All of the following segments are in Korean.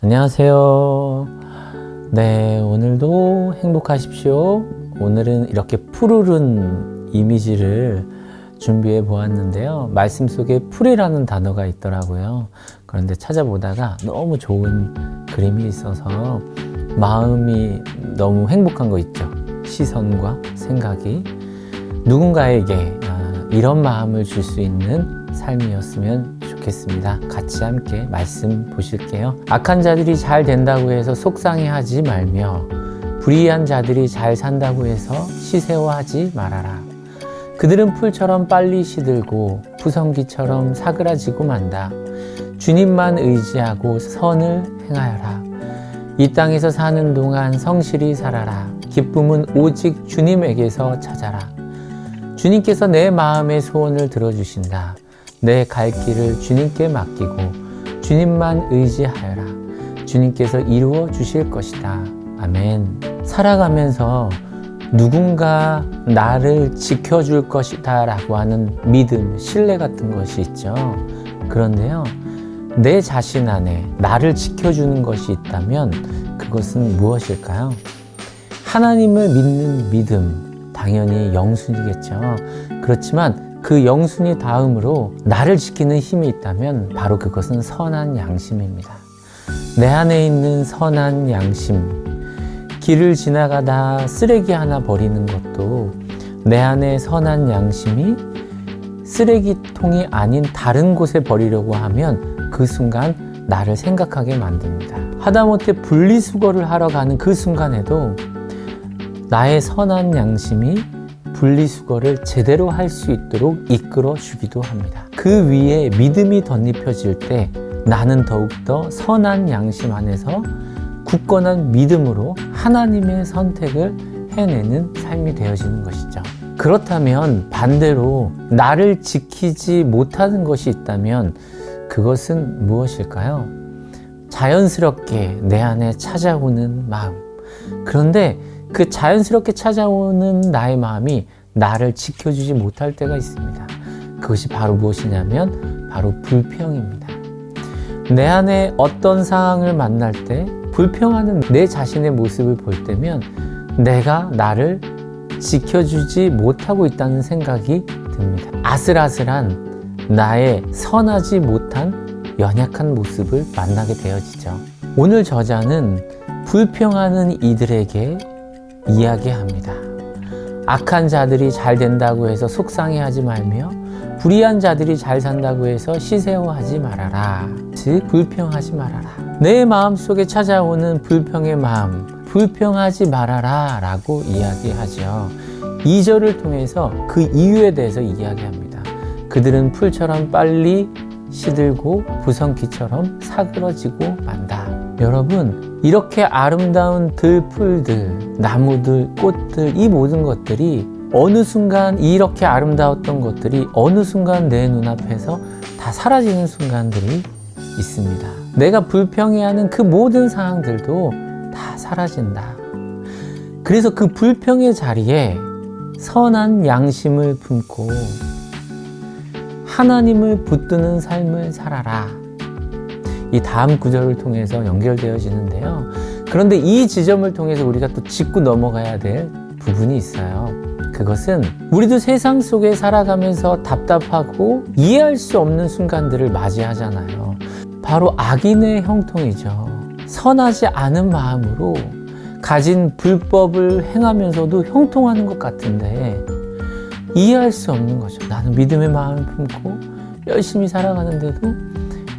안녕하세요. 네, 오늘도 행복하십시오. 오늘은 이렇게 푸르른 이미지를 준비해 보았는데요. 말씀 속에 풀이라는 단어가 있더라고요. 그런데 찾아보다가 너무 좋은 그림이 있어서 마음이 너무 행복한 거 있죠. 시선과 생각이 누군가에게 이런 마음을 줄 수 있는 삶이었으면 좋겠습니다. 같이 함께 말씀 보실게요. 악한 자들이 잘 된다고 해서 속상해하지 말며 불의한 자들이 잘 산다고 해서 시새워하지 말아라. 그들은 풀처럼 빨리 시들고 부성기처럼 사그라지고 만다. 주님만 의지하고 선을 행하여라. 이 땅에서 사는 동안 성실히 살아라. 기쁨은 오직 주님에게서 찾아라. 주님께서 내 마음의 소원을 들어주신다. 내 갈 길을 주님께 맡기고 주님만 의지하여라. 주님께서 이루어 주실 것이다. 아멘. 살아가면서 누군가 나를 지켜줄 것이다 라고 하는 믿음, 신뢰 같은 것이 있죠. 그런데요, 내 자신 안에 나를 지켜주는 것이 있다면 그것은 무엇일까요? 하나님을 믿는 믿음, 당연히 영순이겠죠. 그렇지만 그 영순이 다음으로 나를 지키는 힘이 있다면 바로 그것은 선한 양심입니다. 내 안에 있는 선한 양심, 길을 지나가다 쓰레기 하나 버리는 것도 내 안에 선한 양심이 쓰레기통이 아닌 다른 곳에 버리려고 하면 그 순간 나를 생각하게 만듭니다. 하다못해 분리수거를 하러 가는 그 순간에도 나의 선한 양심이 분리수거를 제대로 할 수 있도록 이끌어 주기도 합니다. 그 위에 믿음이 덧입혀질 때 나는 더욱더 선한 양심 안에서 굳건한 믿음으로 하나님의 선택을 해내는 삶이 되어지는 것이죠. 그렇다면 반대로 나를 지키지 못하는 것이 있다면 그것은 무엇일까요? 자연스럽게 내 안에 찾아오는 마음. 그런데 그 자연스럽게 찾아오는 나의 마음이 나를 지켜주지 못할 때가 있습니다. 그것이 바로 무엇이냐면 바로 불평입니다. 내 안에 어떤 상황을 만날 때 불평하는 내 자신의 모습을 볼 때면 내가 나를 지켜주지 못하고 있다는 생각이 듭니다. 아슬아슬한 나의 선하지 못한 연약한 모습을 만나게 되어지죠. 오늘 저자는 불평하는 이들에게 이야기합니다. 악한 자들이 잘 된다고 해서 속상해하지 말며 불의한 자들이 잘 산다고 해서 시새워하지 말아라. 즉 불평하지 말아라. 내 마음속에 찾아오는 불평의 마음, 불평하지 말아라 라고 이야기하죠. 2절을 통해서 그 이유에 대해서 이야기합니다. 그들은 풀처럼 빨리 시들고 부성기처럼 사그러지고 만다. 여러분, 이렇게 아름다운 들풀들, 나무들, 꽃들, 이 모든 것들이 어느 순간 이렇게 아름다웠던 것들이 어느 순간 내 눈앞에서 다 사라지는 순간들이 있습니다. 내가 불평해하는 그 모든 상황들도 다 사라진다. 그래서 그 불평의 자리에 선한 양심을 품고 하나님을 붙드는 삶을 살아라. 이 다음 구절을 통해서 연결되어지는데요. 그런데 이 지점을 통해서 우리가 또 짚고 넘어가야 될 부분이 있어요. 그것은 우리도 세상 속에 살아가면서 답답하고 이해할 수 없는 순간들을 맞이하잖아요. 바로 악인의 형통이죠. 선하지 않은 마음으로 가진 불법을 행하면서도 형통하는 것 같은데 이해할 수 없는 거죠. 나는 믿음의 마음을 품고 열심히 살아가는데도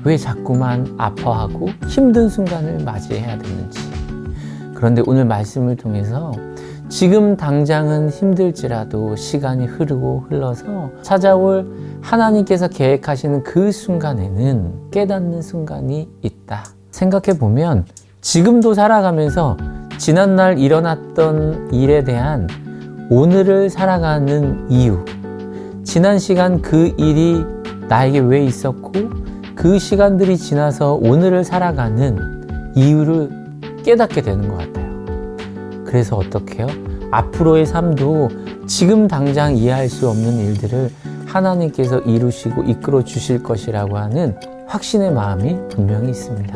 왜 자꾸만 아파하고 힘든 순간을 맞이해야 되는지. 그런데 오늘 말씀을 통해서 지금 당장은 힘들지라도 시간이 흐르고 흘러서 찾아올 하나님께서 계획하시는 그 순간에는 깨닫는 순간이 있다. 생각해 보면 지금도 살아가면서 지난날 일어났던 일에 대한 오늘을 살아가는 이유, 지난 시간 그 일이 나에게 왜 있었고 그 시간들이 지나서 오늘을 살아가는 이유를 깨닫게 되는 것 같아요. 그래서 어떻게 해요? 앞으로의 삶도 지금 당장 이해할 수 없는 일들을 하나님께서 이루시고 이끌어 주실 것이라고 하는 확신의 마음이 분명히 있습니다.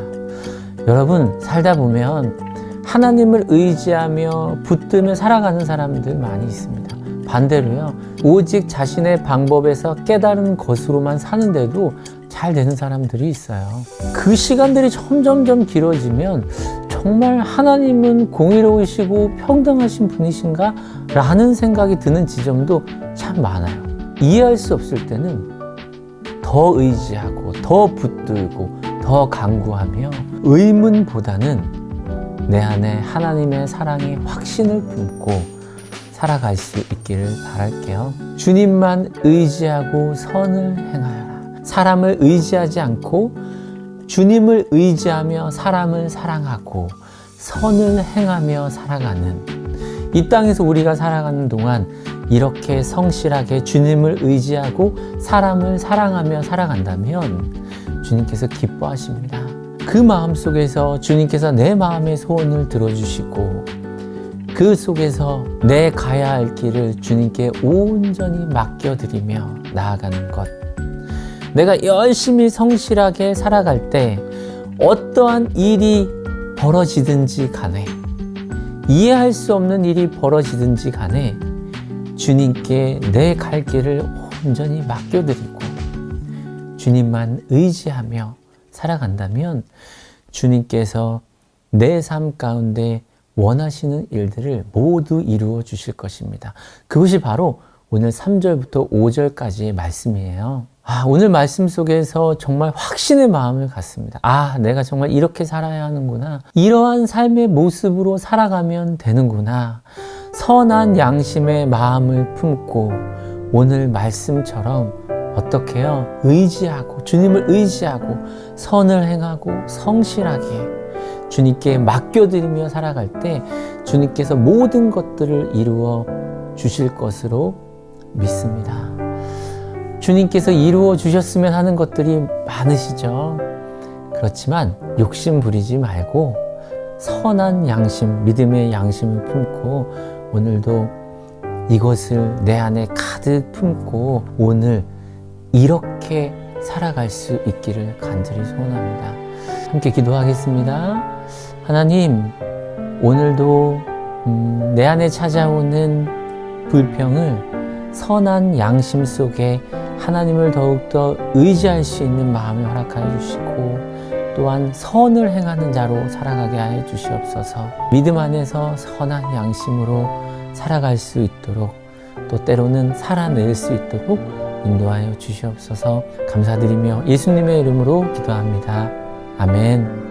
여러분, 살다 보면 하나님을 의지하며 붙들며 살아가는 사람들 많이 있습니다. 반대로요, 오직 자신의 방법에서 깨달은 것으로만 사는데도 잘 되는 사람들이 있어요. 그 시간들이 점점점 길어지면 정말 하나님은 공의로우시고 평등하신 분이신가? 라는 생각이 드는 지점도 참 많아요. 이해할 수 없을 때는 더 의지하고 더 붙들고 더 간구하며 의문보다는 내 안에 하나님의 사랑의 확신을 품고 살아갈 수 있기를 바랄게요. 주님만 의지하고 선을 행하여라. 사람을 의지하지 않고 주님을 의지하며 사람을 사랑하고 선을 행하며 살아가는 이 땅에서 우리가 살아가는 동안 이렇게 성실하게 주님을 의지하고 사람을 사랑하며 살아간다면 주님께서 기뻐하십니다. 그 마음 속에서 주님께서 내 마음의 소원을 들어주시고 그 속에서 내 가야 할 길을 주님께 온전히 맡겨드리며 나아가는 것. 내가 열심히 성실하게 살아갈 때 어떠한 일이 벌어지든지 간에 이해할 수 없는 일이 벌어지든지 간에 주님께 내 갈 길을 온전히 맡겨드리고 주님만 의지하며 살아간다면 주님께서 내 삶 가운데 원하시는 일들을 모두 이루어 주실 것입니다. 그것이 바로 오늘 3절부터 5절까지의 말씀이에요. 오늘 말씀 속에서 정말 확신의 마음을 갖습니다. 내가 정말 이렇게 살아야 하는구나. 이러한 삶의 모습으로 살아가면 되는구나. 선한 양심의 마음을 품고 오늘 말씀처럼 어떻게 해요? 의지하고 주님을 의지하고 선을 행하고 성실하게 주님께 맡겨드리며 살아갈 때 주님께서 모든 것들을 이루어 주실 것으로 믿습니다. 주님께서 이루어 주셨으면 하는 것들이 많으시죠. 그렇지만 욕심 부리지 말고 선한 양심, 믿음의 양심을 품고 오늘도 이것을 내 안에 가득 품고 오늘 이렇게 살아갈 수 있기를 간절히 소원합니다. 함께 기도하겠습니다. 하나님, 오늘도 내 안에 찾아오는 불평을 선한 양심 속에 하나님을 더욱더 의지할 수 있는 마음을 허락하여 주시고 또한 선을 행하는 자로 살아가게 하여 주시옵소서. 믿음 안에서 선한 양심으로 살아갈 수 있도록 또 때로는 살아낼 수 있도록 인도하여 주시옵소서. 감사드리며 예수님의 이름으로 기도합니다. 아멘.